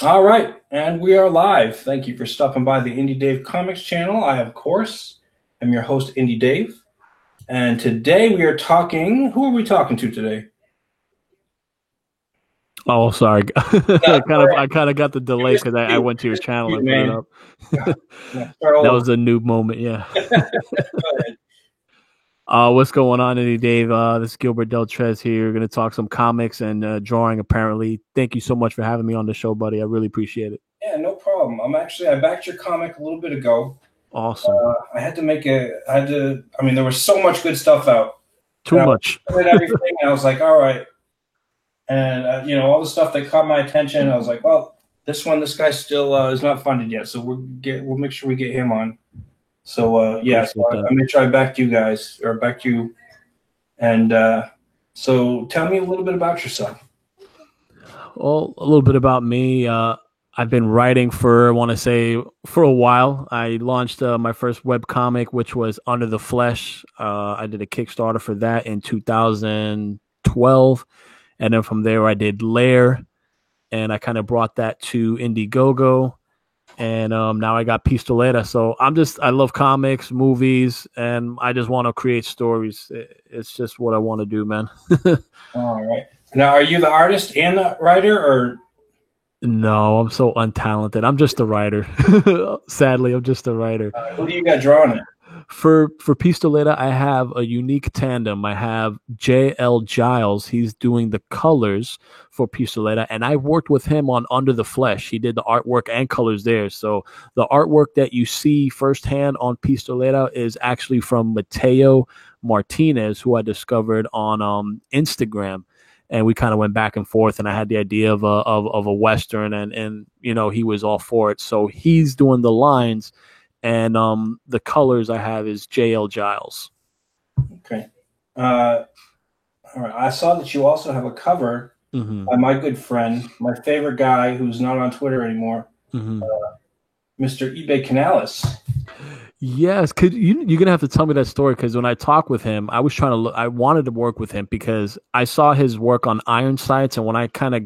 All right, and we are live. Thank you for stopping by the Indie Dave Comics channel. I, of course, am your host, Indie Dave. And today we are talking. Who are we talking to today? Oh, sorry. I kind of got the delay because I went to your channel and put it Man. up. Start all That over. was a noob moment. Yeah. Go ahead. What's going on, Eddie Dave? This is Gilbert Deltrez here. We're going to talk some comics and drawing, apparently. Thank you so much for having me on the show, buddy. I really appreciate it. Yeah, no problem. I backed your comic a little bit ago. Awesome. There was so much good stuff out. Too much. I read everything, and I was like, all right. And, all the stuff that caught my attention, I was like, well, this guy still is not funded yet, so we'll make sure we get him on. So, I made sure I backed you guys, or backed you. And so tell me a little bit about yourself. Well, a little bit about me. I've been writing for a while. I launched my first web comic, which was Under the Flesh. I did a Kickstarter for that in 2012. And then from there, I did Lair, and I kind of brought that to Indiegogo. And now I got Pistoleta. So I love comics, movies, and I just want to create stories. It's just what I want to do, man. All right. Now, are you the artist and the writer, or? No, I'm so untalented. I'm just a writer. Sadly, I'm just a writer. Who do you got drawing it? For Pistoleta, I have a unique tandem. I have J.L. Giles. He's doing the colors for Pistoleta, and I worked with him on Under the Flesh. He did the artwork and colors there. So the artwork that you see firsthand on Pistoleta is actually from Mateo Martinez, who I discovered on Instagram. And we kind of went back and forth, and I had the idea of a Western, and he was all for it. So he's doing the lines. And the colors I have is J.L. Giles. Okay. All right. I saw that you also have a cover by my good friend, my favorite guy who's not on Twitter anymore, Mr. eBay Canales. Yes. You're going to have to tell me that story, because when I talked with him, I wanted to work with him because I saw his work on Iron Sights. And when I kind of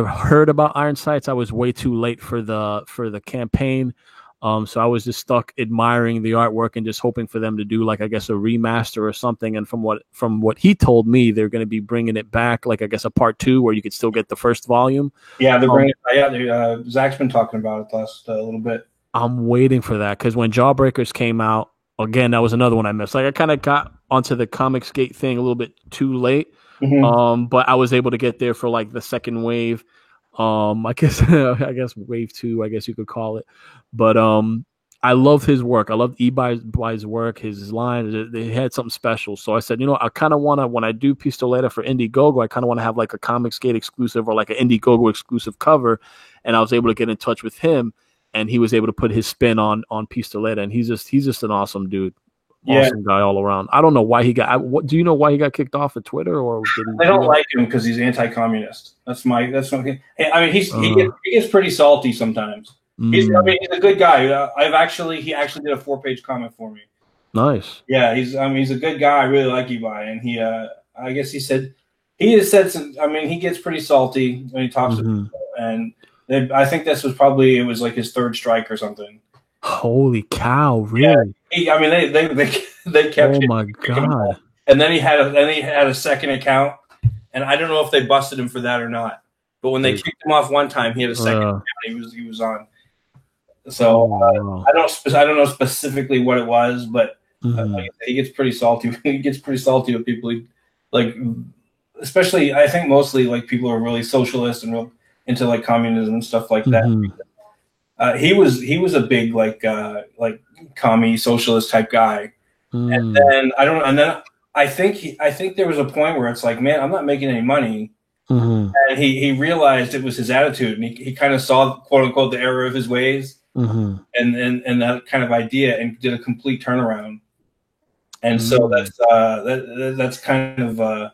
heard about Iron Sights, I was way too late for the campaign. So I was just stuck admiring the artwork and just hoping for them to do, like, I guess, a remaster or something. And from what he told me, they're going to be bringing it back, like, I guess, a part 2 where you could still get the first volume. Yeah, they're bringing it. Yeah, Zach's been talking about it the last little bit. I'm waiting for that, because when Jawbreakers came out, again, that was another one I missed. Like, I kind of got onto the Comicsgate thing a little bit too late, but I was able to get there for, like, the second wave. I guess wave 2, I guess you could call it. But I love his work. I love Eby's work, his lines. They had something special. So I said, I kind of want to, when I do Pistoleta for Indiegogo, I kind of want to have like a Comicsgate exclusive or like an Indiegogo exclusive cover. And I was able to get in touch with him, and he was able to put his spin on Pistoleta. And he's just an awesome dude. Awesome guy all around. I don't know why he got. Do you know why he got kicked off of Twitter? Or I don't like him because he's anti-communist. That's my. Hey, I mean, he gets pretty salty sometimes. He's a good guy. He actually did a 4-page comic for me. Nice. Yeah, he's a good guy. I really like Ebi, and I guess he has said some. I mean, he gets pretty salty when he talks to people, and I think it was like his third strike or something. Holy cow! Really? Yeah, they kept. Oh my god! And then he had a second account, and I don't know if they busted him for that or not. But when they kicked him off one time, he had a second account he was on. So I don't know specifically what it was, but he gets pretty salty. He gets pretty salty with people, like, especially I think mostly like people who are really socialist and real into like communism and stuff like that. He was a big like commie socialist type guy, and then I think there was a point where it's like, man, I'm not making any money, and he realized it was his attitude, and he kind of saw, quote unquote, the error of his ways, and that kind of idea, and did a complete turnaround, and so that's kind of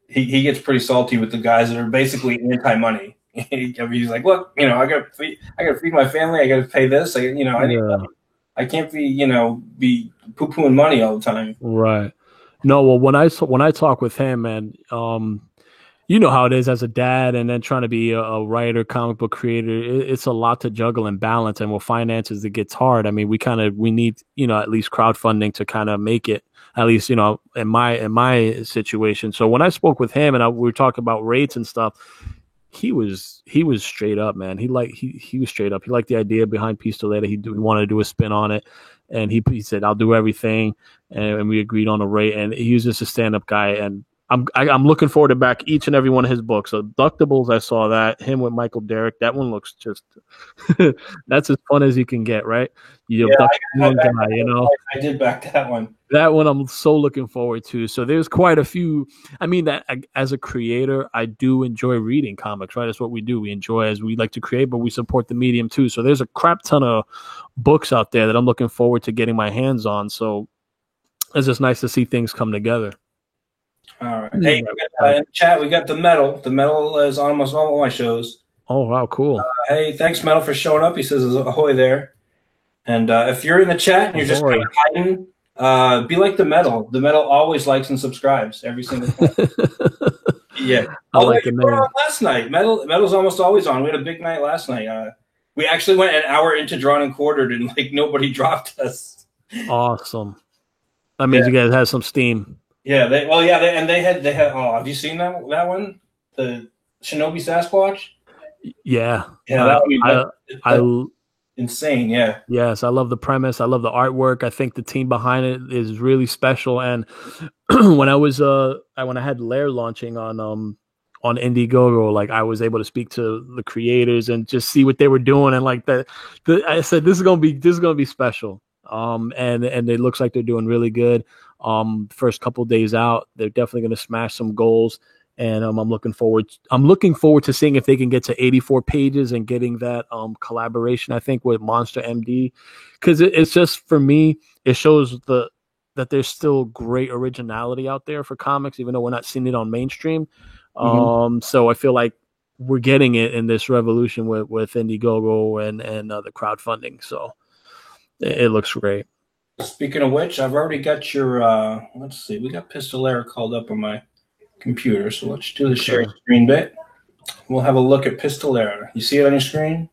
he gets pretty salty with the guys that are basically anti-money. He's like, look, I gotta feed my family. I gotta pay this. I need money. I can't be poo-pooing money all the time. Right. No. Well, when I talk with him, and You know how it is as a dad, and then trying to be a writer, comic book creator. It's a lot to juggle and balance, and with finances, it gets hard. I mean, we need at least crowdfunding to kind of make it. At least in my situation. So when I spoke with him and we were talking about rates and stuff, he was straight up, man. He was straight up. He liked the idea behind Pistoletta. He wanted to do a spin on it, and he said, "I'll do everything," and we agreed on a rate. And he was just a stand up guy, and I'm looking forward to back each and every one of his books. So Abductables, I saw that. Him with Michael Derrick, that one looks just that's as fun as you can get, right? You abduct one guy, I did back that one. That one I'm so looking forward to. So there's quite a few. I mean, that as a creator, I do enjoy reading comics, right? That's what we do. We enjoy as we like to create, but we support the medium too. So there's a crap ton of books out there that I'm looking forward to getting my hands on. So it's just nice to see things come together. All right. Hey, in the chat, we got the Metal. The Metal is on almost all of my shows. Oh, wow, cool. Hey, thanks, Metal, for showing up. He says ahoy there. And if you're in the chat and you're just kind of hiding, be like the Metal. The Metal always likes and subscribes every single time. Yeah. I like it, man. Last night. Metal's almost always on. We had a big night last night. We actually went an hour into Drawn and Quartered, and nobody dropped us. Awesome. That means you guys had some steam. Yeah, they had. Oh, have you seen that one? The Shinobi Sasquatch. Yeah, that insane. Yeah. Yes, I love the premise. I love the artwork. I think the team behind it is really special. And when I had Lair launching on Indiegogo, I was able to speak to the creators and just see what they were doing, and I said this is gonna be special. And it looks like they're doing really good. First couple days out, they're definitely going to smash some goals, and I'm looking forward to seeing if they can get to 84 pages and getting that collaboration, I think, with Monster MD, because it's just, for me, it shows that there's still great originality out there for comics, even though we're not seeing it on mainstream. So I feel like we're getting it in this revolution with Indiegogo and the crowdfunding. So it looks great. Speaking of which, I've already got your, let's see, we got Pistolera called up on my computer, so let's do the share screen bit. We'll have a look at Pistolera. You see it on your screen?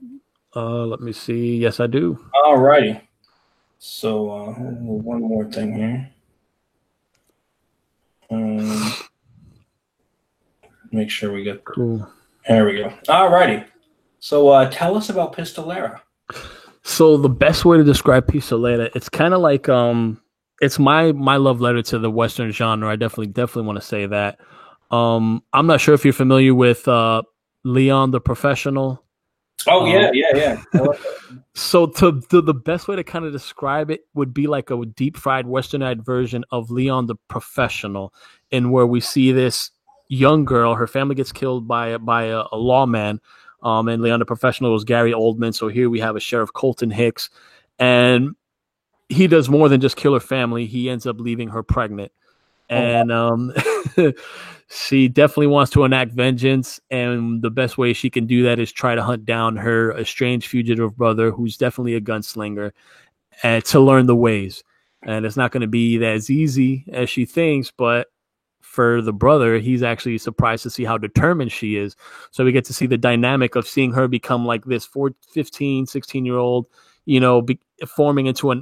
Let me see. Yes, I do. All righty. So one more thing here. Make sure we get... Cool. There we go. All righty. So tell us about Pistolera. So the best way to describe Pistolera, it's kind of like it's my love letter to the Western genre. I definitely want to say that. I'm not sure if you're familiar with Leon the Professional. Oh yeah. So the best way to kind of describe it would be like a deep fried westernized version of Leon the Professional, in where we see this young girl, her family gets killed by a lawman. And Leon the Professional was Gary Oldman. So here we have a Sheriff Colton Hicks, and he does more than just kill her family. He ends up leaving her pregnant, and she definitely wants to enact vengeance. And the best way she can do that is try to hunt down her estranged fugitive brother, who's definitely a gunslinger, and to learn the ways. And it's not going to be as easy as she thinks, but for the brother, he's actually surprised to see how determined she is. So we get to see the dynamic of seeing her become like this 15, 16-year-old, forming into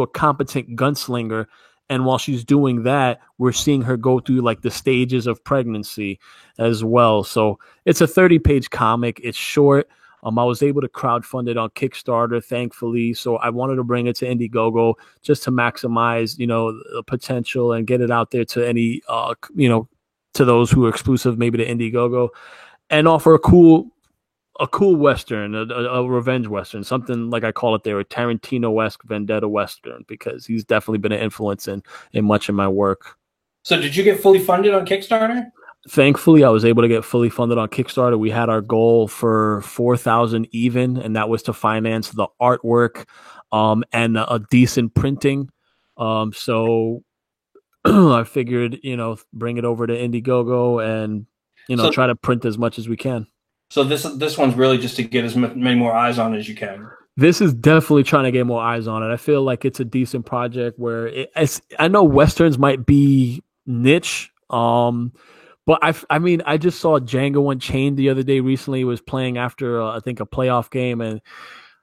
a competent gunslinger. And while she's doing that, we're seeing her go through like the stages of pregnancy as well. So it's a 30-page comic. It's short. I was able to crowdfund it on Kickstarter, thankfully. So I wanted to bring it to Indiegogo just to maximize, the potential and get it out there to any, to those who are exclusive, maybe to Indiegogo, and offer a cool Western, a revenge Western, something like I call it there, a Tarantino-esque vendetta Western, because he's definitely been an influence in much of my work. So did you get fully funded on Kickstarter? Thankfully, I was able to get fully funded on Kickstarter. We had our goal for 4,000 even, and that was to finance the artwork and a decent printing. So I figured, bring it over to Indiegogo and, try to print as much as we can. So this one's really just to get as many more eyes on it as you can. This is definitely trying to get more eyes on it. I feel like it's a decent project where I know Westerns might be niche, But I mean, I just saw Django Unchained the other day recently. It was playing after, I think, a playoff game. And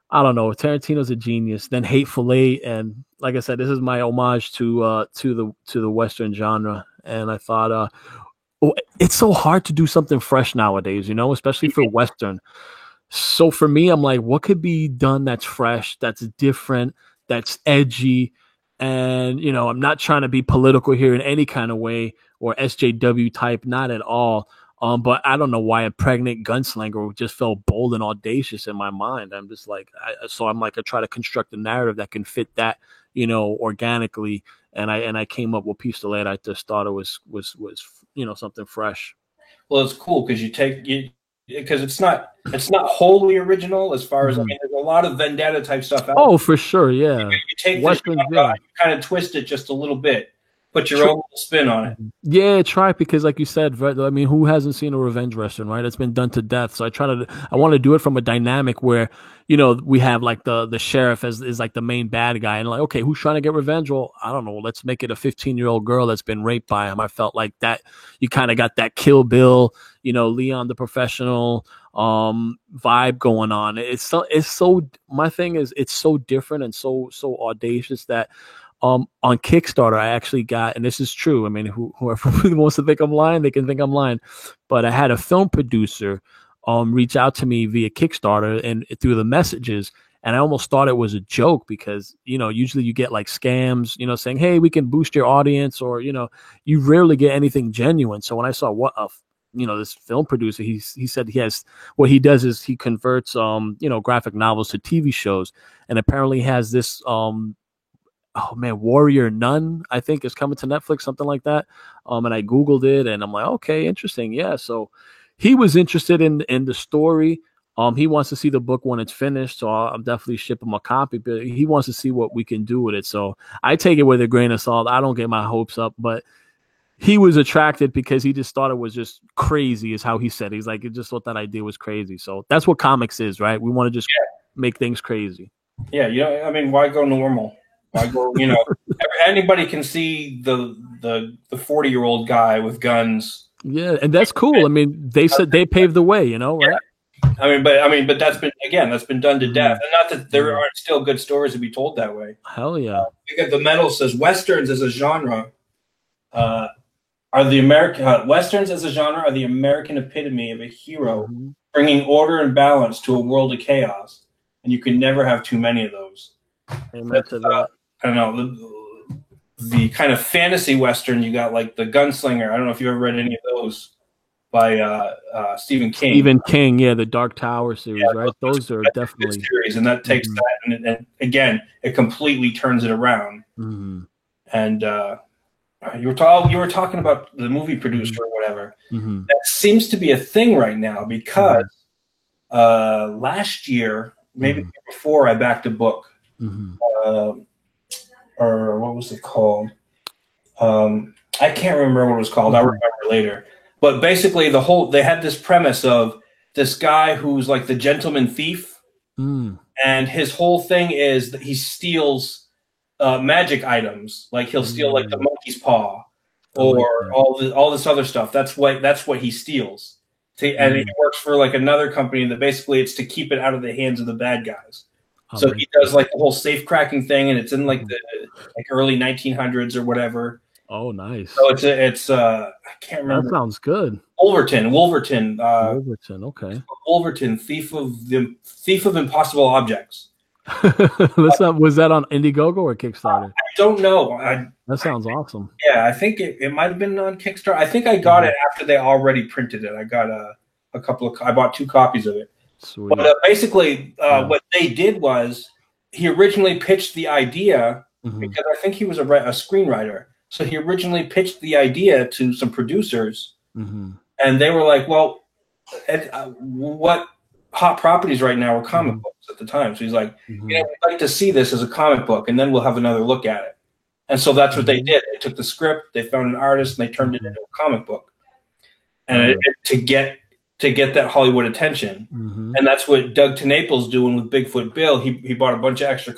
I don't know, Tarantino's a genius. Then Hateful Eight. And like I said, this is my homage to the Western genre. And I thought, it's so hard to do something fresh nowadays, you know, especially for Western. So for me, I'm like, what could be done that's fresh, that's different, that's edgy? And, you know, I'm not trying to be political here in any kind of way or SJW type, not at all. But I don't know why a pregnant gunslinger just felt bold and audacious in my mind. I'm just like, I try to construct a narrative that can fit that, you know, organically. And I came up with Pistolet. I just thought it was you know, something fresh. Well, it's cool because because it's not wholly original as far as, I mean, there's a lot of vendetta type stuff out there. For sure, yeah. You take Western, you kind of twist it just a little bit, put your own spin on it. Yeah, try, because like you said, I mean, who hasn't seen a revenge Western, right? It's been done to death. So I want to do it from a dynamic where, you know, we have like the sheriff is like the main bad guy, and like, okay, who's trying to get revenge? Well, I don't know. Let's make it a 15-year-old girl that's been raped by him. I felt like that you kind of got that Kill Bill, you know, Leon the Professional vibe going on. It's so my thing is it's so different and so audacious that on Kickstarter I actually got, and this is true, I mean, whoever wants to think I'm lying, they can think I'm lying, but I had a film producer reach out to me via Kickstarter and through the messages, and I almost thought it was a joke because, you know, usually you get like scams, you know, saying, hey, we can boost your audience, or, you know, you rarely get anything genuine. So when I saw you know, this film producer, he said what he does is he converts you know, graphic novels to TV shows, and apparently has this Warrior Nun, I think, is coming to Netflix, something like that. And I Googled it and I'm like, okay, interesting. Yeah. So he was interested in the story. He wants to see the book when it's finished, so I'm definitely ship him a copy, but he wants to see what we can do with it. So I take it with a grain of salt. I don't get my hopes up, but he was attracted because he just thought it was just crazy, is how he said. He's like, he just thought that idea was crazy. So that's what comics is, right? We want to just make things crazy. Yeah, you know, I mean, why go normal? Why go, you know, anybody can see the 40-year-old guy with guns. Yeah, and that's cool. I mean, they said they paved the way, you know, right? Yeah. But that's been done to death. And not that there aren't still good stories to be told that way. Hell yeah. Because the medal says Westerns as a genre Westerns as a genre are the American epitome of a hero bringing order and balance to a world of chaos, and you can never have too many of those. Amen to that. I don't know, the kind of fantasy Western, you got like The Gunslinger. I don't know if you ever read any of those by Stephen King. Stephen King, yeah, the Dark Tower series, right? Those are definitely series, and that takes that, and again, it completely turns it around. And you were talking about the movie producer or whatever. That seems to be a thing right now because last year, maybe before, I backed a book. Or what was it called? I can't remember what it was called. I'll remember later. But basically, they had this premise of this guy who's like the gentleman thief, and his whole thing is that he steals magic items. Like he'll steal like the monkey's paw or all this other stuff. That's what he steals. And he works for like another company that basically it's to keep it out of the hands of the bad guys. So he does like the whole safe cracking thing, and it's in like the early 1900s or whatever. Oh, nice. So it's I can't remember. That sounds good. Wolverton. Okay. Wolverton, Thief of Impossible Objects. Was that on Indiegogo or Kickstarter? I don't know. That sounds awesome. Yeah, I think it might have been on Kickstarter. I think I got it after they already printed it. I got I bought 2 copies of it. Sweet. But basically, what they did was he originally pitched the idea because I think he was a screenwriter. So he originally pitched the idea to some producers, and they were like, "Well, what hot properties right now were comic books at the time?" So he's like, "You know, we'd like to see this as a comic book, and then we'll have another look at it." And so that's what they did. They took the script, they found an artist, and they turned it into a comic book, and to get that Hollywood attention. And that's what Doug TenNapel's doing with Bigfoot Bill. He bought a bunch of extra,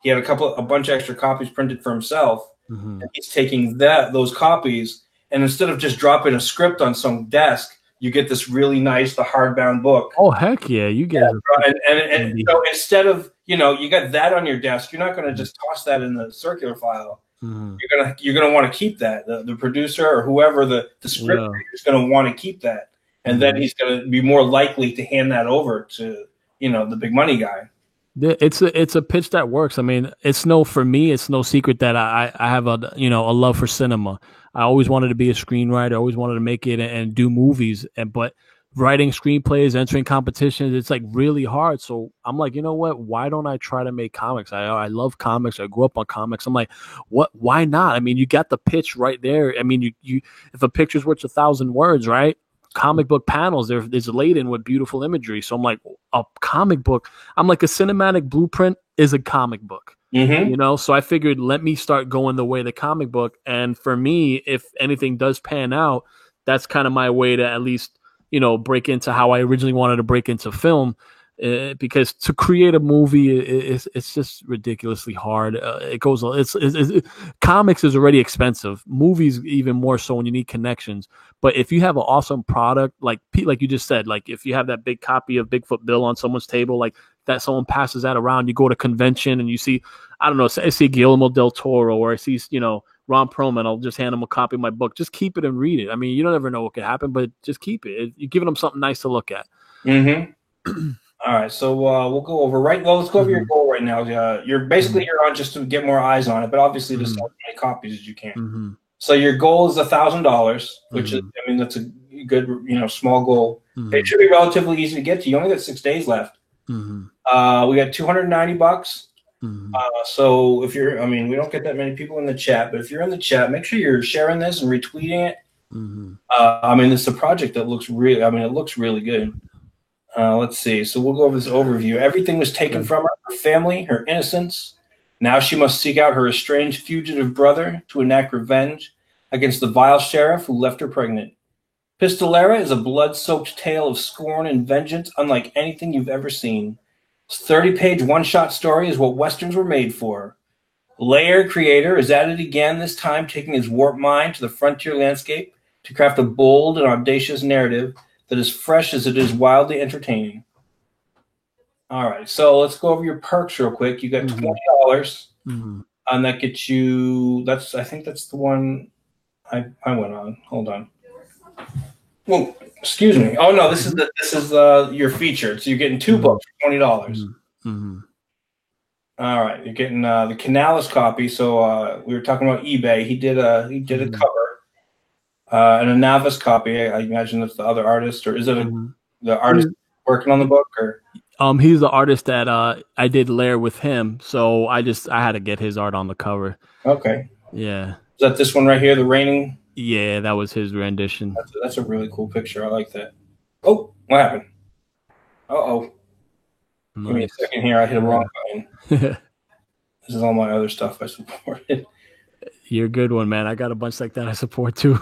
he had a bunch of extra copies printed for himself. And he's taking those copies and instead of just dropping a script on some desk, you get this really nice, the hardbound book. Oh, heck yeah. You get it. And so instead of, you got that on your desk, you're not going to just toss that in the circular file. Mm-hmm. You're gonna want to keep that. The producer or whoever the script writer is going to want to keep that. And then he's going to be more likely to hand that over to, the big money guy. It's a pitch that works. I mean, for me, it's no secret that I have a love for cinema. I always wanted to be a screenwriter. I always wanted to make it and do movies. But writing screenplays, entering competitions, it's like really hard. So I'm like, you know what? Why don't I try to make comics? I love comics. I grew up on comics. I'm like, why not? I mean, you got the pitch right there. I mean, you if a picture's worth 1,000 words, right? Comic book panels, there's laden with beautiful imagery. So I'm like, a comic book. I'm like, a cinematic blueprint is a comic book. Mm-hmm. So I figured, let me start going the way of the comic book. And for me, if anything does pan out, that's kind of my way to at least, break into how I originally wanted to break into film. Because to create a movie, it's just ridiculously hard. Comics is already expensive. Movies even more so when you need connections. But if you have an awesome product, like you just said, like if you have that big copy of Bigfoot Bill on someone's table, like that someone passes that around, you go to convention and you see, I don't know, I see Guillermo del Toro or I see, Ron Perlman, I'll just hand him a copy of my book. Just keep it and read it. I mean, you don't ever know what could happen, but just keep it. You're giving them something nice to look at. Mm-hmm. All right, so we'll go over let's go over your goal right now. You're on just to get more eyes on it, but obviously to sell as many copies as you can. Mm-hmm. So your goal is $1,000, which is, I mean, that's a good, small goal. Mm-hmm. It should be relatively easy to get to. You only got 6 days left. Mm-hmm. We got $290. Mm-hmm. So if we don't get that many people in the chat, but if you're in the chat, make sure you're sharing this and retweeting it. Mm-hmm. It's a project that looks it looks really good. Let's see. So we'll go over this overview. Everything was taken from her family, her innocence. Now she must seek out her estranged fugitive brother to enact revenge against the vile sheriff who left her pregnant. Pistolera is a blood-soaked tale of scorn and vengeance unlike anything you've ever seen. This 30-page one-shot story is what Westerns were made for. Layer creator is at it again, this time taking his warped mind to the frontier landscape to craft a bold and audacious narrative that is fresh as it is wildly entertaining. All right, so let's go over your perks real quick. You got $20, and that gets you. I think that's the one I went on. Hold on. Well, excuse me. Oh no, this is your featured. So you're getting 2 books for $20. Mm-hmm. All right, you're getting the Canales copy. So we were talking about eBay. He did a cover. And a Navas copy. I imagine that's the other artist, or is it the artist working on the book? Or he's the artist that I did Lair with him, so I had to get his art on the cover. Okay. Yeah. Is that this one right here, the Raining? Yeah, that was his rendition. That's a really cool picture. I like that. Oh, what happened? Uh-oh. Nice. Give me a second here. I hit a wrong button. This is all my other stuff I supported. You're a good one, man. I got a bunch like that I support too.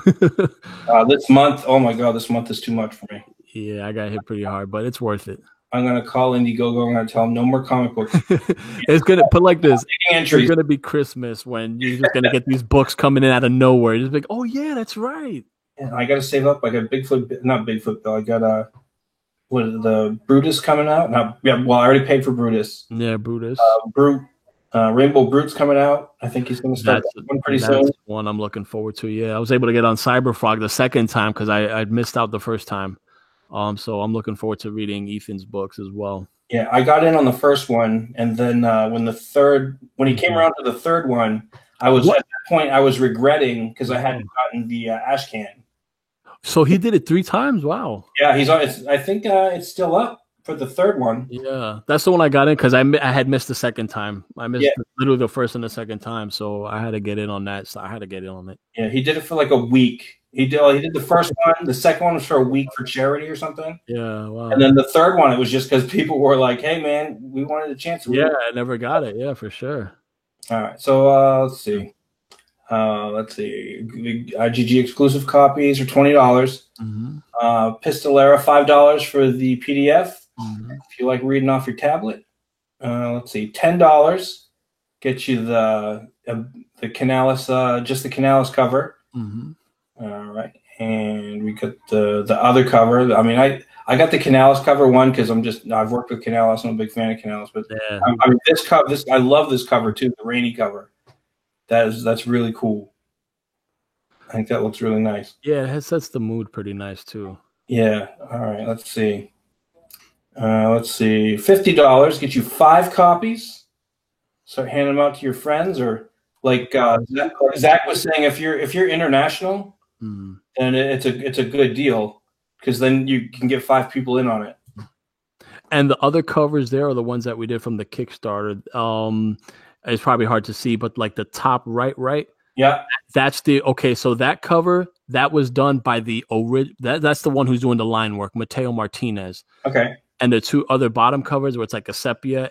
This month, oh my God, this month is too much for me. Yeah, I got hit pretty hard, but it's worth it. I'm going to call Indiegogo. I'm going to tell them no more comic books. It's going to put like this. It's going to be Christmas when you're just going to get these books coming in out of nowhere. Just like, oh yeah, that's right. Yeah, I got to save up. I got not Bigfoot Bill. I got the Brutus coming out. I already paid for Brutus. Yeah, Brutus. Rainbow Brute's coming out. I think he's going to start that one pretty soon. That's one I'm looking forward to. Yeah, I was able to get on Cyberfrog the second time because I'd missed out the first time. So I'm looking forward to reading Ethan's books as well. Yeah, I got in on the first one, and then when he came around to the third one, at that point I was regretting because I hadn't gotten the Ashcan. So he did it 3 times. Wow. Yeah, he's on. I think it's still up for the third one. Yeah, that's the one I got in because I had missed the second time. I missed literally the first and the second time, so I had to get in on that. So I had to get in on it. Yeah, he did it for like a week. He did the first one. The second one was for a week for charity or something. Yeah, wow. And then the third one, it was just because people were like, "Hey, man, we wanted a chance." I never got it. Yeah, for sure. All right, so let's see. IGG exclusive copies are $20. Pistolera $5 for the PDF. If you like reading off your tablet, let's see, $10 gets you the Canales, just the Canales cover. All right, and we got the other cover. I mean, I got the Canales cover one because I've worked with Canales. I'm a big fan of Canales, but Yeah. I mean this I love this cover too, the rainy cover. That's really cool. I think that looks really nice. Yeah, it sets the mood pretty nice too. Yeah. All right. Let's see. $50 get you 5 copies. Start handing them out to your friends, or like Zach was saying, if you're international, then it's a good deal because then you can get 5 people in on it. And the other covers there are the ones that we did from the Kickstarter. It's probably hard to see, but like the top right. Yeah, that's so that cover that was done by that's the one who's doing the line work, Mateo Martinez. Okay. And the 2 other bottom covers where it's like a sepia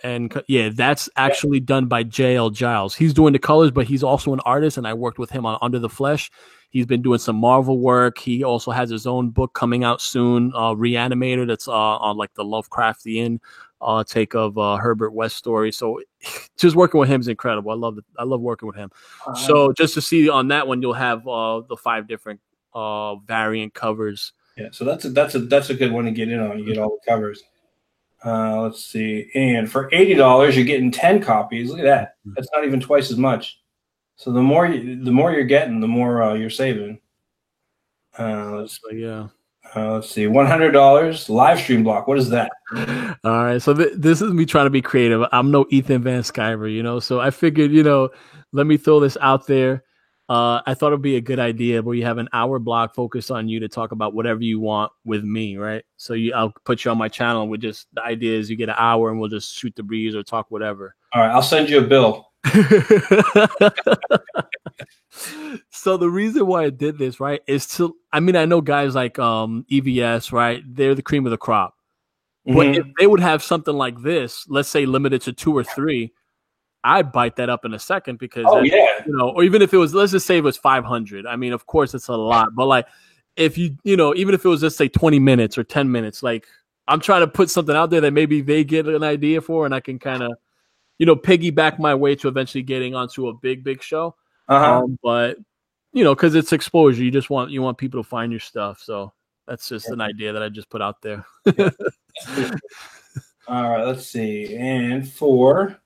that's actually done by JL Giles. He's doing the colors, but he's also an artist, and I worked with him on Under the Flesh. He's been doing some Marvel work. He also has his own book coming out soon, Reanimator, that's on like the Lovecraftian take of Herbert West story. So just working with him is incredible. I love working with him. So just to see on that one, you'll have the 5 different variant covers. Yeah, so that's a good one to get in on. You get all the covers. Let's see, and for $80, you're getting 10 copies. Look at that. That's not even twice as much. So the more you're getting, the more you're saving. Let's see, $100 live stream block. What is that? All right, so this is me trying to be creative. I'm no Ethan Van Sciver, so I figured, let me throw this out there. I thought it'd be a good idea where you have an hour block focused on you to talk about whatever you want with me, right? So I'll put you on my channel with the idea is you get an hour and we'll just shoot the breeze or talk whatever. All right, I'll send you a bill. So the reason why I did this, right, is I know guys like EVS, right? They're the cream of the crop. Mm-hmm. But if they would have something like this, let's say limited to 2 or 3, I'd bite that up in a second because, or even if it was, let's just say it was 500. I mean, of course it's a lot, but like if even if it was just say 20 minutes or 10 minutes, like I'm trying to put something out there that maybe they get an idea for, and I can kind of, piggyback my way to eventually getting onto a big show. But because it's exposure, you want people to find your stuff. So that's just an idea that I just put out there. All right, let's see. And for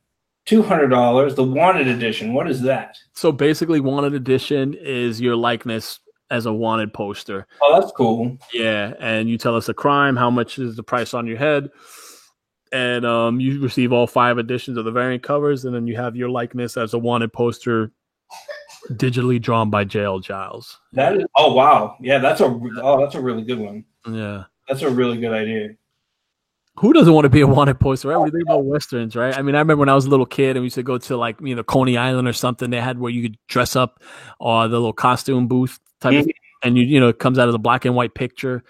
$200, the Wanted Edition. What is that? So basically, Wanted Edition is your likeness as a wanted poster. Oh, that's cool. Yeah, and you tell us a crime, how much is the price on your head, and you receive all 5 editions of the variant covers, and then you have your likeness as a wanted poster digitally drawn by JL Giles. That is, oh wow, yeah, that's a really good one. Yeah, that's a really good idea. Who doesn't want to be a wanted poster, right? When you think about Westerns, right? I mean, I remember when I was a little kid and we used to go to like, Coney Island or something. They had where you could dress up or the little costume booth type of thing. And it comes out of the black and white picture.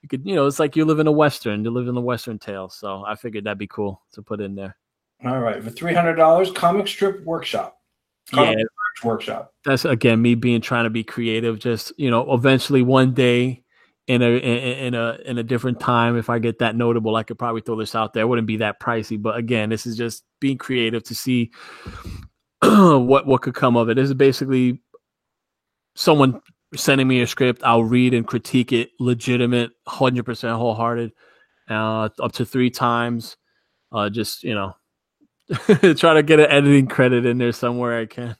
You could, it's like you live in a Western. You live in the Western tale. So I figured that'd be cool to put in there. All right. For $300, Comic Strip Workshop. Comic Strip Workshop. That's, again, me trying to be creative. Just, eventually one day, in a different time, if I get that notable, I could probably throw this out there. It wouldn't be that pricey, but again, this is just being creative to see what could come of it. This is basically someone sending me a script. I'll read and critique it, legitimate, 100% wholehearted, up to 3 times. Just try to get an editing credit in there somewhere I can.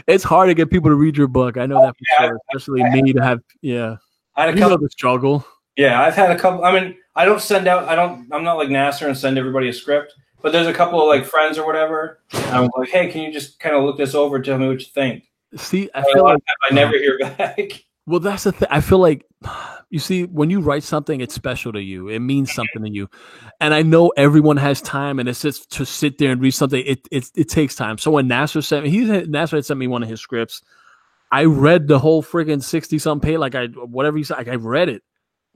It's hard to get people to read your book. I know that for sure, especially me to have. Yeah, I had the struggle. Yeah, I've had a couple. I mean, I don't send out. I'm not like Nasser and send everybody a script. But there's a couple of like friends or whatever. And I was like, hey, can you just kind of look this over? Tell me what you think. See, I feel like I never hear back. Well, that's the thing. I feel like, you see, when you write something, it's special to you. It means something to you. And I know everyone has time, and it's just to sit there and read something. It takes time. So when Nasser Nasser had sent me one of his scripts, I read the whole friggin' 60-something page, whatever he said. I read it.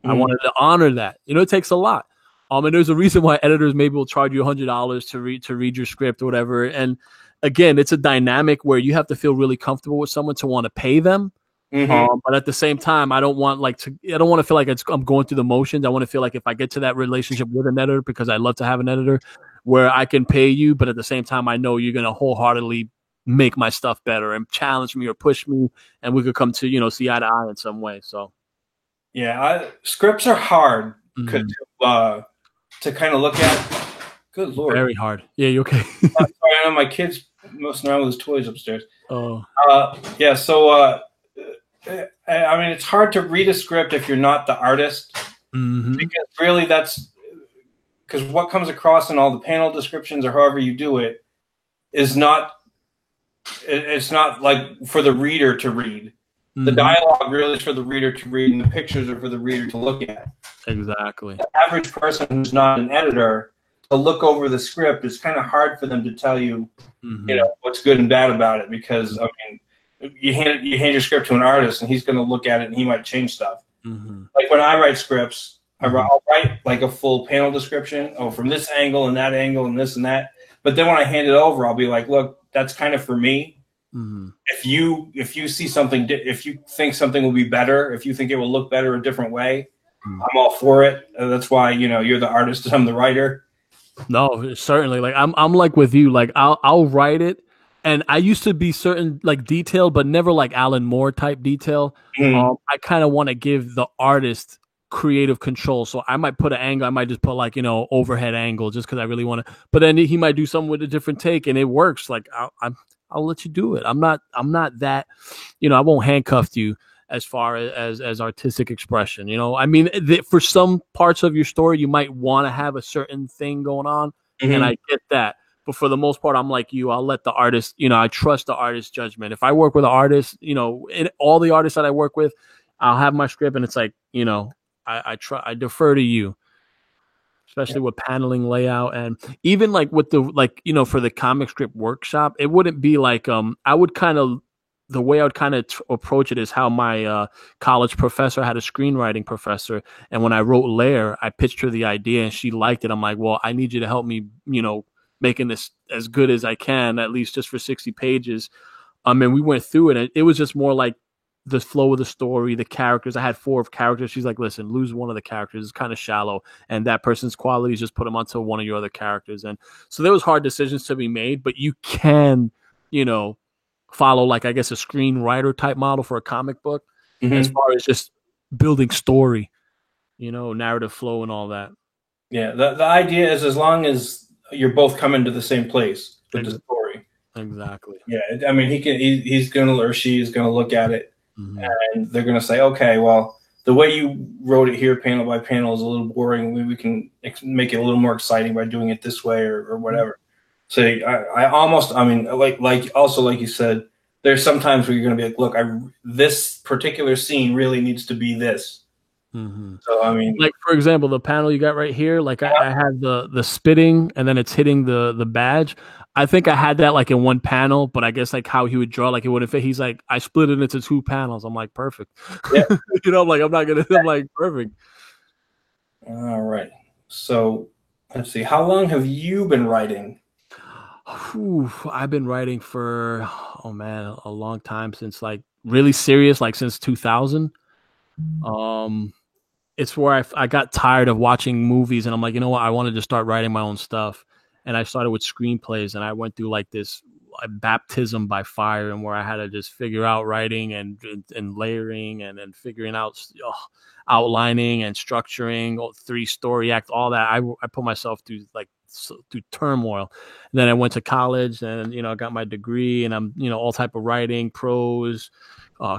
I wanted to honor that. It takes a lot. And there's a reason why editors maybe will charge you $100 to read your script or whatever. And again, it's a dynamic where you have to feel really comfortable with someone to want to pay them. But at the same time, I don't want to feel like I'm going through the motions. I want to feel like if I get to that relationship with an editor, because I love to have an editor where I can pay you, but at the same time, I know you're going to wholeheartedly make my stuff better and challenge me or push me, and we could come to, you know, see eye to eye in some way. So yeah, scripts are hard to kind of look at. Good Lord. Very hard. Yeah, you okay? Sorry, I know my kid's messing around with his toys upstairs. Oh. Yeah, so I mean, it's hard to read a script if you're not the artist. Because really that's because what comes across in all the panel descriptions or however you do it is not, it's not like for the reader to read. The dialogue really is for the reader to read, and the pictures are for the reader to look at. Exactly. The average person who's not an editor, to look over the script, it's kind of hard for them to tell you, you know, what's good and bad about it. Because I mean, you hand your script to an artist, and he's going to look at it, and he might change stuff. Like when I write scripts, I'll write like a full panel description. Oh, from this angle and that angle and this and that. But then when I hand it over, I'll be like, look, that's kind of for me. If you see something, if you think something will be better, if you think it will look better a different way, I'm all for it. That's why, you know, you're the artist and I'm the writer. No, certainly. Like I'm like with you. Like I'll write it, and I used to be certain like detailed, but never like Alan Moore type detail. I kind of want to give the artist creative control, so I might put an angle. I might just put like, you know, overhead angle just because I really want to. But then he might do something with a different take, and it works. Like I'll let you do it. I'm not that, you know, I won't handcuff you as far as artistic expression. You know, I mean, for some parts of your story, you might want to have a certain thing going on, and I get that. But for the most part, I'm like you. I'll let the artist, you know, I trust the artist's judgment. If I work with an artist, you know, in all the artists that I work with, I'll have my script, and it's like, you know, I defer to you. Especially with paneling layout, and even like with the, like, you know, for the comic script workshop, it wouldn't be like I would kind of, the way I would kind of approach it is how my college professor had a screenwriting professor, and when I wrote Lair, I pitched her the idea and she liked it. I'm like, well, I need you to help me, you know, making this as good as I can, at least just for 60 pages. And we went through it, and it was just more like the flow of the story, the characters. I had 4 characters. She's like, listen, lose one of the characters. It's kind of shallow, and that person's qualities, just put them onto one of your other characters. And so there was hard decisions to be made, but you can, you know, follow like, I guess, a screenwriter type model for a comic book as far as just building story, you know, narrative flow and all that. Yeah, the idea is as long as you're both coming to the same place with the story. Exactly. Yeah, I mean, he's gonna, or she is gonna look at it, and they're gonna say, okay, well, the way you wrote it here, panel by panel, is a little boring. Maybe we can make it a little more exciting by doing it this way, or whatever. So I mean, like also like you said, there's sometimes where you're gonna be like, look, this particular scene really needs to be this. So I mean, like for example, the panel you got right here, like I had the spitting, and then it's hitting the badge. I think I had that like in one panel, but I guess like how he would draw, like it wouldn't fit. He's like, I split it into 2 panels. I'm like, perfect. Yeah. You know, I'm like, I'm like, perfect. All right. So let's see. How long have you been writing? I've been writing for, oh man, a long time, since like really serious, like since 2000. It's where I got tired of watching movies, and I'm like, you know what? I wanted to start writing my own stuff. And I started with screenplays, and I went through like this baptism by fire, and where I had to just figure out writing and layering and figuring out outlining and structuring, 3-story act, all that. I put myself through turmoil. And then I went to college, and, you know, I got my degree, and I'm, you know, all type of writing, prose,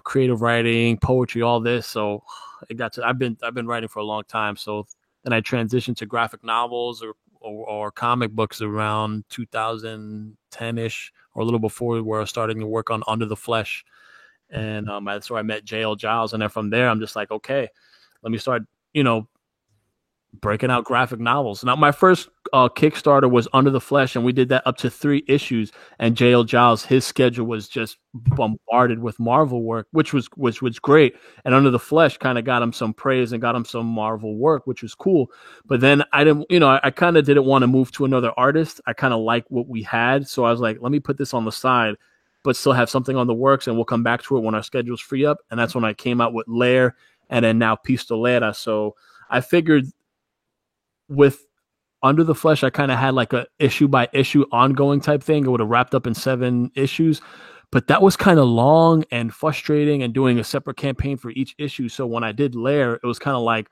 creative writing, poetry, all this. So it got to, I've been writing for a long time. So then I transitioned to graphic novels or comic books around 2010-ish, or a little before, where I was starting to work on Under the Flesh. And that's where I met J.L. Giles. And then from there, I'm just like, okay, let me start, you know, breaking out graphic novels. Now, my first Kickstarter was Under the Flesh, and we did that up to 3 issues. And J.L. Giles, his schedule was just bombarded with Marvel work, which was great. And Under the Flesh kind of got him some praise and got him some Marvel work, which was cool. But then I didn't, you know, I kind of didn't want to move to another artist. I kind of like what we had, so I was like, let me put this on the side, but still have something on the works, and we'll come back to it when our schedules free up. And that's when I came out with Lair, and then now Pistolera. So I figured, with Under the Flesh, I kind of had like a issue by issue ongoing type thing. It would have wrapped up in 7 issues, but that was kind of long and frustrating and doing a separate campaign for each issue. So when I did Lair, it was kind of like,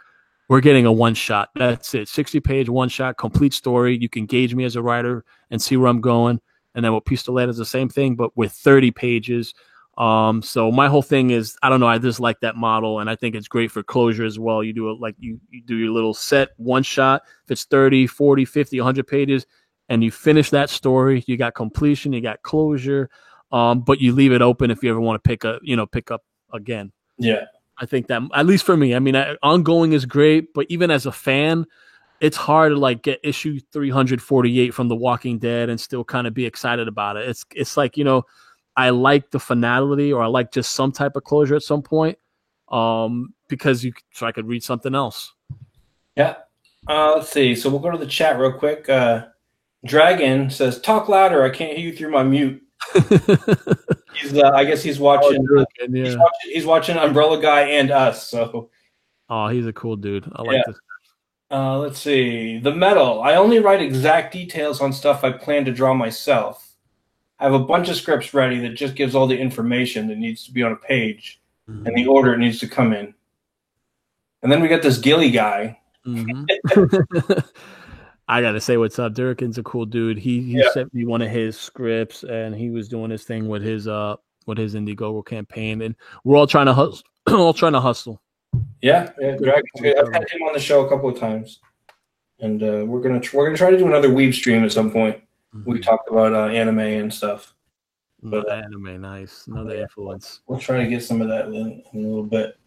we're getting a one shot. That's it. 60-page one shot, complete story. You can gauge me as a writer and see where I'm going. And then with Pistoletta is the same thing, but with 30 pages. So my whole thing is, I don't know, I just like that model, and I think it's great for closure as well. You do it like you do your little set one shot. If it's 30, 40, 50, 100 pages, and you finish that story, you got completion, you got closure, but you leave it open if you ever want to pick up again. Yeah. I think that, at least for me, I mean, ongoing is great, but even as a fan, it's hard to like get issue 348 from The Walking Dead and still kind of be excited about it. It's like, I like the finality, or I like just some type of closure at some point, because so I could read something else. Yeah. Let's see. So we'll go to the chat real quick. Dragon says, "Talk louder. I can't hear you through my mute." I guess he's watching. He's watching Umbrella Guy and Us. So. Oh, he's a cool dude. I like this. Let's see. The Metal. I only write exact details on stuff I plan to draw myself. I have a bunch of scripts ready that just gives all the information that needs to be on a page and the order it needs to come in. And then we got this Gilly guy. Mm-hmm. I got to say what's up. Durkin's a cool dude. He sent me one of his scripts, and he was doing his thing with his Indiegogo campaign, and we're all trying to hustle. Yeah. I've had him on the show a couple of times, and we're gonna try to do another Weeb stream at some point. Mm-hmm. We talked about anime and stuff. But anime, nice. Another influence. We'll try to get some of that in a little bit.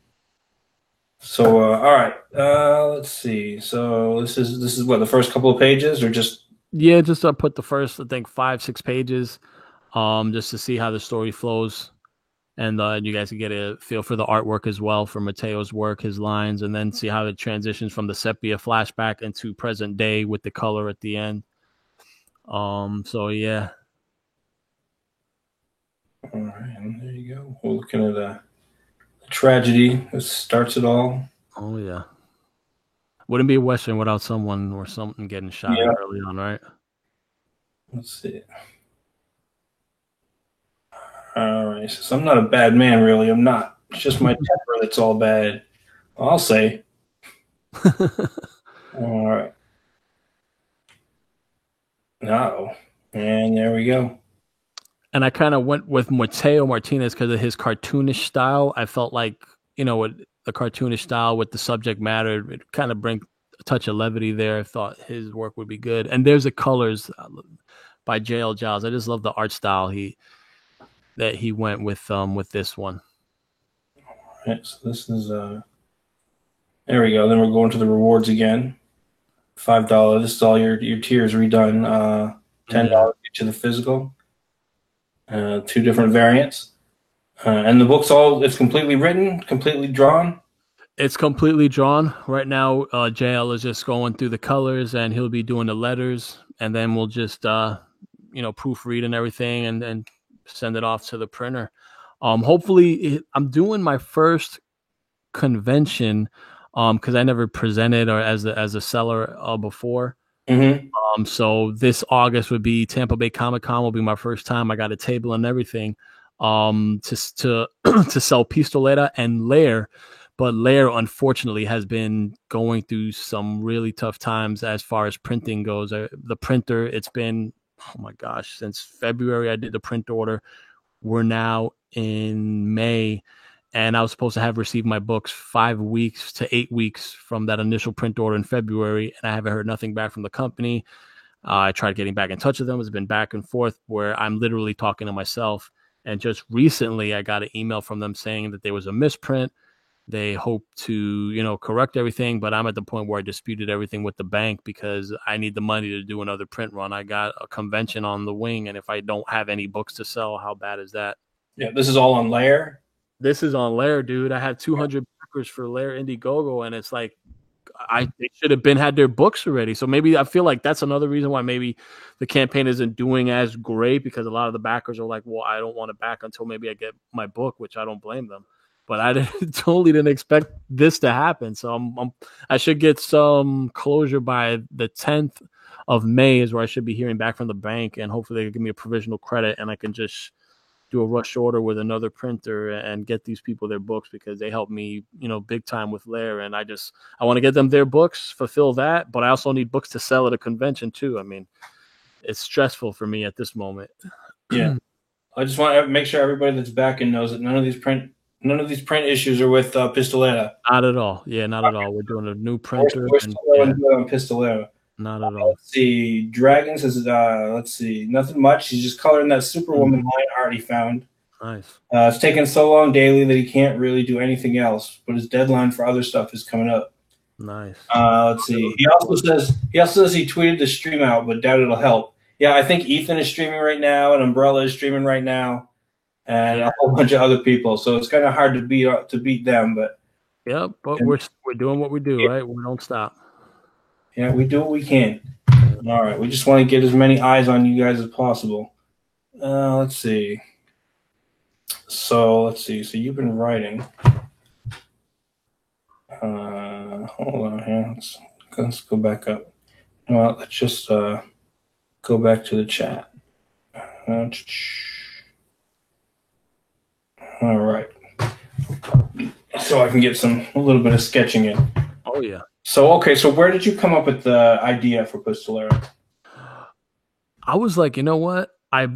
So, all right. Let's see. So this is what, the first couple of pages, or just? Yeah, just put the first, I think, 5-6 pages, just to see how the story flows, and you guys can get a feel for the artwork as well, for Mateo's work, his lines, and then see how it transitions from the sepia flashback into present day with the color at the end. So yeah. All right, and there you go. We're looking at the tragedy that starts it all. Oh yeah. Wouldn't be a Western without someone or something getting shot early on, right? Let's see. All right, so I'm not a bad man, really. I'm not. It's just my temper that's all bad. I'll say. All right. No. And there we go. And I kind of went with Mateo Martinez because of his cartoonish style. I felt like, with the cartoonish style, with the subject matter, it kind of bring a touch of levity there. I thought his work would be good. And there's the colors by J.L. Giles. I just love the art style that he went with this one. All right, so this is there we go. Then we're going to the rewards again. $5. This is all your tiers redone. $10 to the physical. 2 different variants. And the book's it's completely written, completely drawn. It's completely drawn. Right now, JL is just going through the colors, and he'll be doing the letters, and then we'll just proofread and everything, and then send it off to the printer. Hopefully, I'm doing my first convention because I never presented or as a seller before. Mm-hmm. So this August would be Tampa Bay Comic-Con, will be my first time. I got a table and everything to sell Pistoletta and Lair. But Lair, unfortunately, has been going through some really tough times as far as printing goes. The printer, it's been, oh my gosh, since February I did the print order. We're now in May, and I was supposed to have received my books 5 weeks to 8 weeks from that initial print order in February, and I haven't heard nothing back from the company. I tried getting back in touch with them. It's been back and forth where I'm literally talking to myself. And just recently, I got an email from them saying that there was a misprint. They hope to, correct everything, but I'm at the point where I disputed everything with the bank because I need the money to do another print run. I got a convention on the wing, and if I don't have any books to sell, how bad is that? Yeah, this is all on Lair? This is on Lair, dude. I had 200 backers for Lair Indiegogo, and it's like they should have had their books already. So maybe I feel like that's another reason why maybe the campaign isn't doing as great, because a lot of the backers are like, well, I don't want to back until maybe I get my book, which I don't blame them. But I totally didn't expect this to happen. So I should get some closure by the 10th of May is where I should be hearing back from the bank, and hopefully they give me a provisional credit, and I can just do a rush order with another printer and get these people their books, because they helped me, big time with Lair. And I want to get them their books, fulfill that, but I also need books to sell at a convention too. I mean, it's stressful for me at this moment. Yeah. I just want to make sure everybody that's backing knows that none of these print issues are with Pistolera. Not at all. Yeah, not at all. We're doing a new printer. We're still going on Pistolera. Not at all. Let's see. Dragon says, let's see. Nothing much. He's just coloring that Superwoman line art he found. Nice. It's taken so long daily that he can't really do anything else, but his deadline for other stuff is coming up. Nice. Let's see. He also says he tweeted the stream out, but doubt it'll help. Yeah, I think Ethan is streaming right now, and Umbrella is streaming right now, and a whole bunch of other people. So it's kind of hard to beat them, but we're doing what we do, right? We don't stop. Yeah, we do what we can. All right, we just want to get as many eyes on you guys as possible. Let's see. So you've been writing. Hold on here. Let's go back up. Well, let's just go back to the chat. All right. So I can get a little bit of sketching in. Oh yeah. So where did you come up with the idea for Pistolera? I was like, you know what? I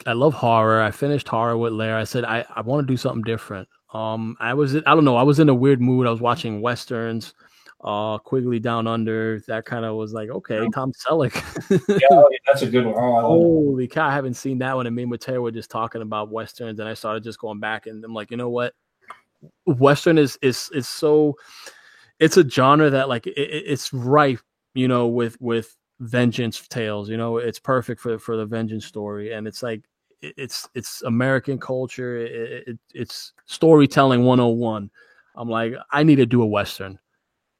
love horror. I finished horror with Lair. I said I want to do something different. I don't know. I was in a weird mood. I was watching westerns, Quigley Down Under. That kind of was like, okay, Tom Selleck. Yeah, that's a good one. Oh, holy cow! I haven't seen that one. And me and Mateo were just talking about westerns, and I started just going back, and I'm like, you know what? Western is so. It's a genre that it's rife, with vengeance tales. It's perfect for the vengeance story, and it's like it's American culture. It's storytelling 101. I'm like, I need to do a Western.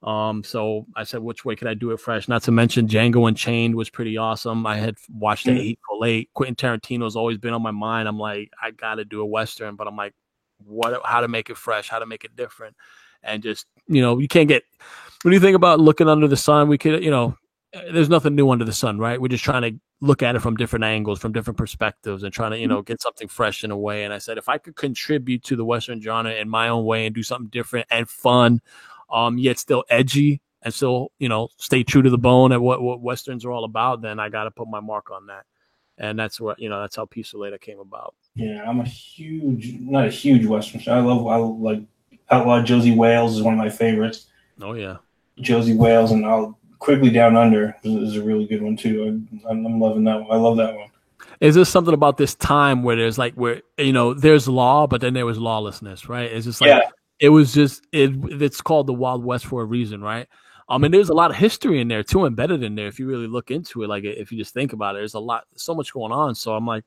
So I said, which way could I do it fresh? Not to mention Django Unchained was pretty awesome. I had watched The Hateful Eight. Quentin Tarantino's always been on my mind. I'm like, I got to do a Western, but I'm like, how to make it fresh, how to make it different. And just, you can't get, when you think about looking under the sun, we could, there's nothing new under the sun, right? We're just trying to look at it from different angles, from different perspectives, and trying to, get something fresh in a way. And I said, if I could contribute to the Western genre in my own way and do something different and fun, yet still edgy and still, stay true to the bone at what Westerns are all about, then I got to put my mark on that. And that's what, that's how Pistolera came about. Yeah, I'm not a huge Western fan. I like Outlaw Josie Wales is one of my favorites. Oh yeah, Josie Wales, and Quigley Down Under is a really good one too. I'm loving that one. I love that one. Is there something about this time where there's there's law, but then there was lawlessness, right? It's just It was just it's called the Wild West for a reason, right? And there's a lot of history in there too, embedded in there. If you really look into it, like if you just think about it, there's so much going on. So I'm like,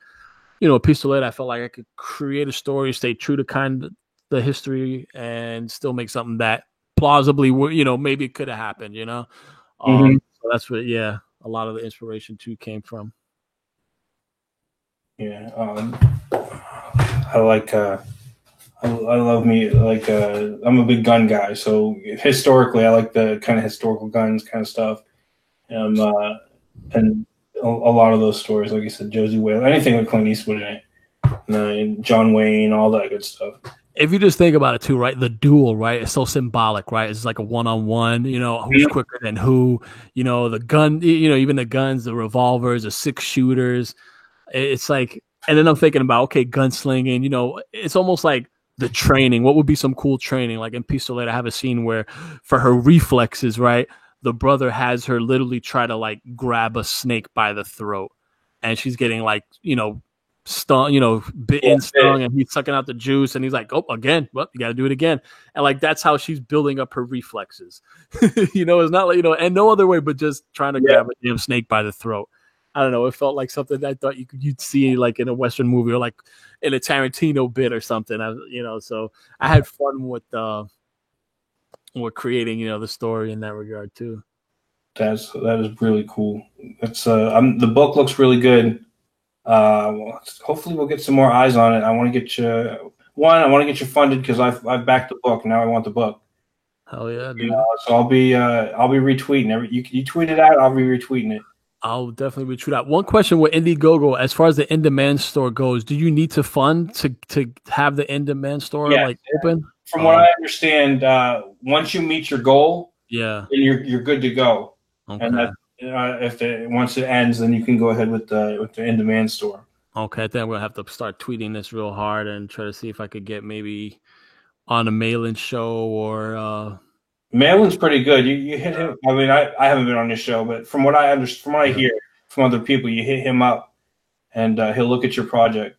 Pistolera, I felt like I could create a story, stay true to kind of the history, and still make something that plausibly, maybe it could have happened, So that's what, a lot of the inspiration too came from. Yeah, I like. I love I'm a big gun guy, so historically, I like the kind of historical guns kind of stuff, and a lot of those stories, like you said, Josie Wales, anything with Clint Eastwood in it, and John Wayne, all that good stuff. If you just think about it too, right? The duel, right? It's so symbolic, right? It's like a one-on-one, who's quicker than who, the gun, even the guns, the revolvers, the 6-shooters. It's like, and then I'm thinking about, okay, gunslinging, it's almost like the training. What would be some cool training? Like in Pistolera, I have a scene where for her reflexes, right? The brother has her literally try to grab a snake by the throat, and she's getting stung, bitten, stung, and he's sucking out the juice, and he's like, oh, again, well, you got to do it again. And that's how she's building up her reflexes. It's not and no other way but just trying to grab a damn snake by the throat. I don't know. It felt like something I thought you'd see in a Western movie or in a Tarantino bit or something. So I had fun with creating, the story in that regard too. That is really cool. It's the book looks really good. Hopefully we'll get some more eyes on it. I want to get you I want to get you funded because I've backed the book. Now I want the book. Hell yeah, dude. So I'll be retweeting you tweet it out. I'll be retweeting it. I'll definitely be true that. One question with Indiegogo, as far as the in-demand store goes, do you need to fund to have the in-demand store like open? From what I understand, once you meet your goal, then you're good to go. Okay. And that, once it ends, then you can go ahead with the in-demand store. Okay, I think I'm gonna have to start tweeting this real hard and try to see if I could get maybe on a mail-in show or Malin's pretty good. You hit him. I mean, I haven't been on his show, but from what I understand, from what I hear from other people, you hit him up, and he'll look at your project.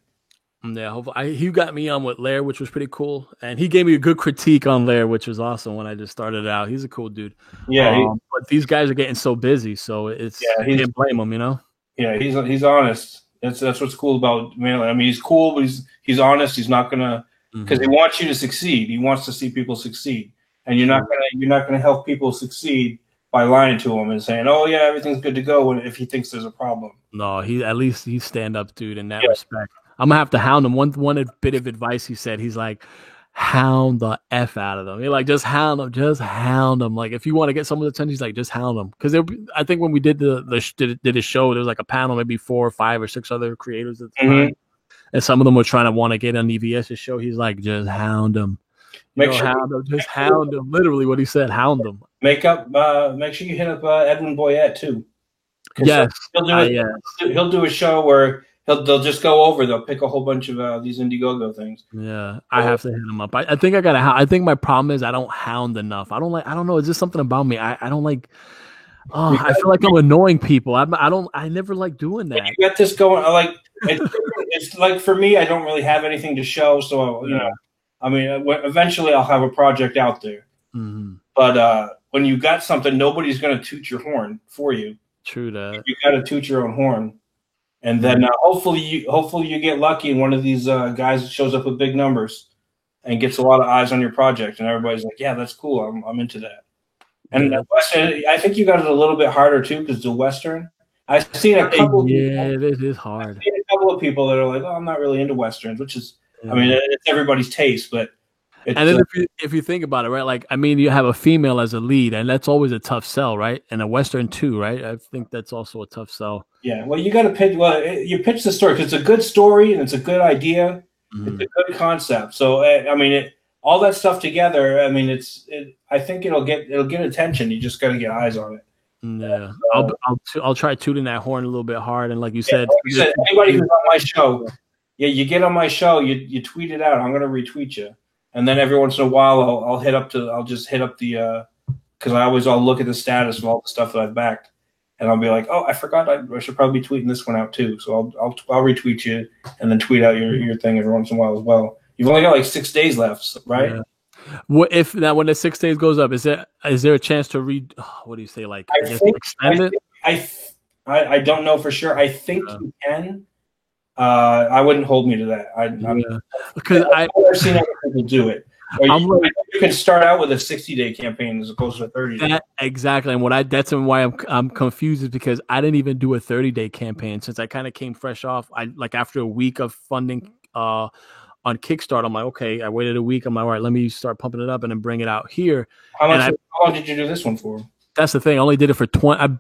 Yeah, hopefully. He got me on with Lair, which was pretty cool, and he gave me a good critique on Lair, which was awesome when I just started out. He's a cool dude. Yeah, but these guys are getting so busy, so you can't blame him, you know. Yeah, he's honest. That's what's cool about Malin. I mean, he's cool, but he's honest. He's not gonna because he wants you to succeed. He wants to see people succeed. And you're not gonna help people succeed by lying to them and saying, "Oh yeah, everything's good to go," if he thinks there's a problem. No, he's stand up dude in that respect. I'm gonna have to hound him. One bit of advice he said, he's like, hound the F out of them. You're like, just hound them. Like if you want to get someone's attention, he's like, just hound them. Because I think when we did did a show, there was like a panel, maybe 4 or 5 or 6 other creators at the time, and some of them were trying to want to get on EVS's show. He's like, just hound them. Hound them. Literally what he said, hound them. Make sure you hit up Edwin Boyette too. Yes. He'll do a show where they'll just go over. They'll pick a whole bunch of these Indiegogo things. Yeah, I have to hit him up. I think I gotta. I think my problem is I don't hound enough. I don't know. Is this something about me? I don't like. Oh, I feel like I'm annoying people. I never like doing that. You got this going. It's like for me, I don't really have anything to show. So you know. I mean, eventually I'll have a project out there. But when you got something, nobody's going to toot your horn for you. True that. You got to toot your own horn, and then hopefully you get lucky and one of these guys shows up with big numbers and gets a lot of eyes on your project, and everybody's like, "Yeah, that's cool. I'm into that." And Western, I think you got it a little bit harder too because the Western. I've seen a couple. It is hard. I've seen a couple of people that are like, "Oh, I'm not really into Westerns," which is. I mean, it's everybody's taste, but and then if you think about it, right? Like, I mean, you have a female as a lead, and that's always a tough sell, right? And a Western too, right? I think that's also a tough sell. Yeah, well, you got to pitch. Well, you pitch the story because it's a good story and it's a good idea. It's a good concept. So, I mean, all that stuff together. I mean, I think it'll get attention. You just got to get eyes on it. Yeah, I'll try tooting that horn a little bit hard, and like you said, anybody who's on my show. Yeah, you get on my show, you tweet it out. I'm going to retweet you, and then every once in a while, I'll just hit up the because I'll look at the status of all the stuff that I've backed, and I'll be like, oh, I forgot I should probably be tweeting this one out too. So I'll retweet you and then tweet out your thing every once in a while as well. You've only got like 6 days left, right? Yeah. What if now when the 6 days goes up? Is there a chance to read? What do you say? Like extend it? I don't know for sure. I think you can. I wouldn't hold me to that. Because I've never seen other people do it. You can start out with a 60-day campaign as opposed to a 30-day. Exactly, and that's why I'm confused is because I didn't even do a 30-day campaign since I kind of came fresh off. After a week of funding on Kickstarter, I'm like, okay, I waited a week. I'm like, all right, let me start pumping it up and then bring it out here. How long did you do this one for? That's the thing. I only did it for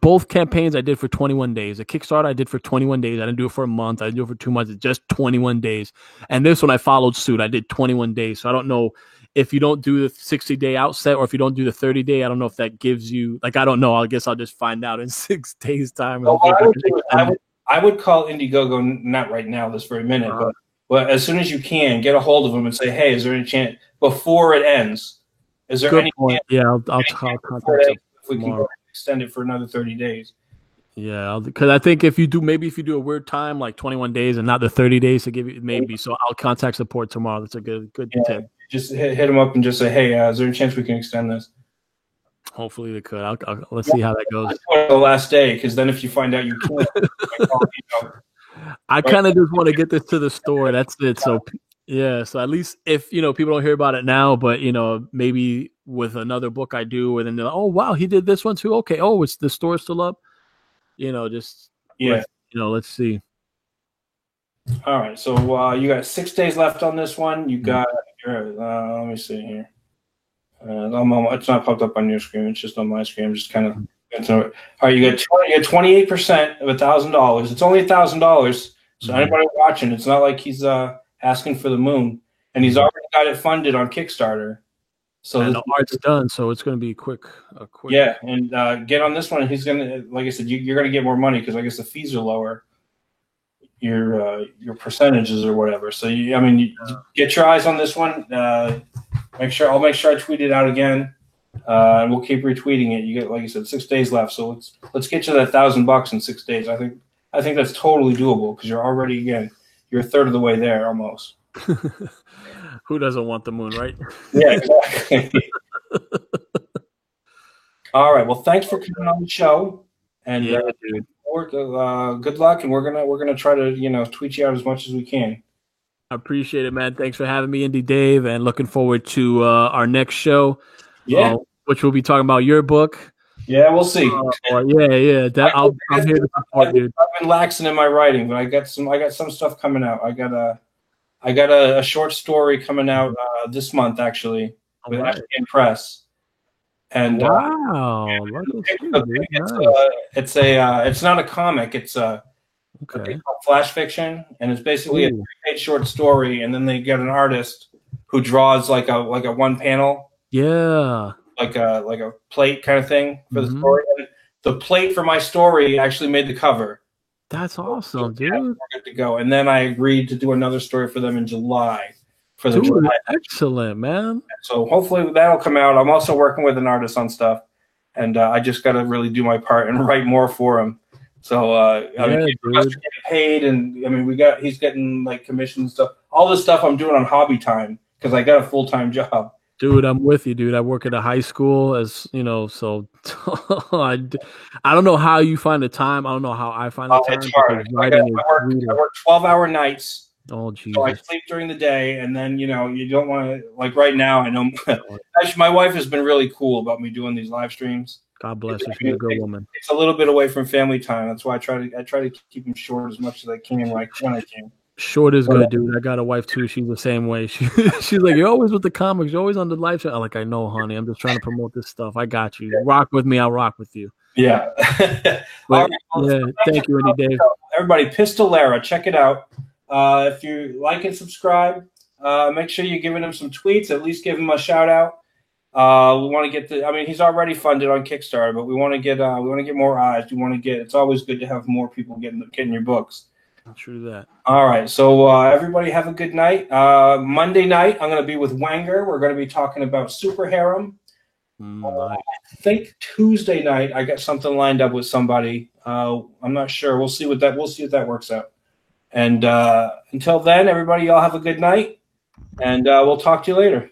both campaigns I did for 21 days. A Kickstarter I did for 21 days. I didn't do it for a month. I didn't do it for 2 months. It's just 21 days. And this one I followed suit. I did 21 days. So I don't know if you don't do the 60-day outset or if you don't do the 30-day. I don't know if that gives you I don't know. I guess I'll just find out in 6 days time. Well, I would call Indiegogo not right now, this very minute, but as soon as you can, get a hold of them and say, hey, is there any chance before it ends? Is there any chance? Yeah, I'll contact them. If we can extend it for another 30 days. Yeah, because I think if you do a weird time like 21 days and not the 30 days to give you maybe. So I'll contact support tomorrow. That's a good tip. Just hit them up and just say, hey, is there a chance we can extend this? Hopefully they could. Let's see how that goes. The last day, because then if you find out you can't, I kind of just want to get this to the store. That's it. So yeah, so at least if people don't hear about it now, but maybe with another book I do, and then they're like, oh wow, he did this one too. Okay, it's the store still up. Let's see. All right, so you got 6 days left on this one. You got let me see here. It's not popped up on your screen. It's just on my screen. I'm just kind of So, all right, you got 28% of $1,000. It's only $1,000. So anybody watching, it's not like he's asking for the moon, and he's already got it funded on Kickstarter. So and the art's done, so it's going to be a quick. Yeah, and get on this one. He's gonna, like I said, you're gonna get more money because I guess the fees are lower, your percentages or whatever. So you get your eyes on this one. I'll make sure I tweet it out again, and we'll keep retweeting it. You get, like I said, 6 days left. So let's get you that $1,000 in 6 days. I think that's totally doable because you're a third of the way there almost. Who doesn't want the moon, right? Yeah, exactly. All right. Well, thanks for coming on the show, and dude. Good luck, and we're gonna try to tweet you out as much as we can. I appreciate it, man. Thanks for having me, Indie Dave, and looking forward to our next show. Yeah, which we'll be talking about your book. Yeah, we'll see. I'm here to support, dude. I've been laxing in my writing, but I got some stuff coming out. I got a short story coming out this month, actually, with African Press. And wow, it's not a comic. It's a flash fiction, and it's basically a 3-page short story. And then they get an artist who draws like a one panel, like a plate kind of thing for the story. And the plate for my story actually made the cover. That's awesome, dude. We're good to go. And then I agreed to do another story for them in July. Excellent, man. So hopefully that'll come out. I'm also working with an artist on stuff, and I just got to really do my part and write more for him. So he's getting paid, and he's getting like commission stuff. All this stuff I'm doing on hobby time because I got a full-time job. Dude, I'm with you, dude. I work at a high school, as you know, so I don't know how you find the time. I don't know how I find the time. It's hard. I work 12-hour nights. Oh, geez. So I sleep during the day, and then you don't want to, like right now. I know actually my wife has been really cool about me doing these live streams. God bless her. She's a good woman. It's a little bit away from family time. That's why I try to keep them short as much as I can, like when I can. Short is good, dude. I got a wife too. She's the same way. She's like, you're always with the comics. You're always on the live stream. I'm like, I know, honey. I'm just trying to promote this stuff. I got you. Rock with me. I'll rock with you. Yeah. Thank you, Indie Dave. Everybody, Pistolera, check it out. If you like and subscribe, make sure you're giving him some tweets. At least give him a shout out. We want to get he's already funded on Kickstarter, but we want to get more eyes. It's always good to have more people getting your books. True that. All right, so everybody have a good night. Monday night, I'm going to be with Wenger. We're going to be talking about Super Harem. I think Tuesday night I got something lined up with somebody. I'm not sure. We'll see what that works out. And until then, everybody, y'all have a good night, and we'll talk to you later.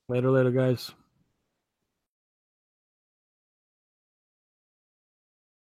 Later, guys.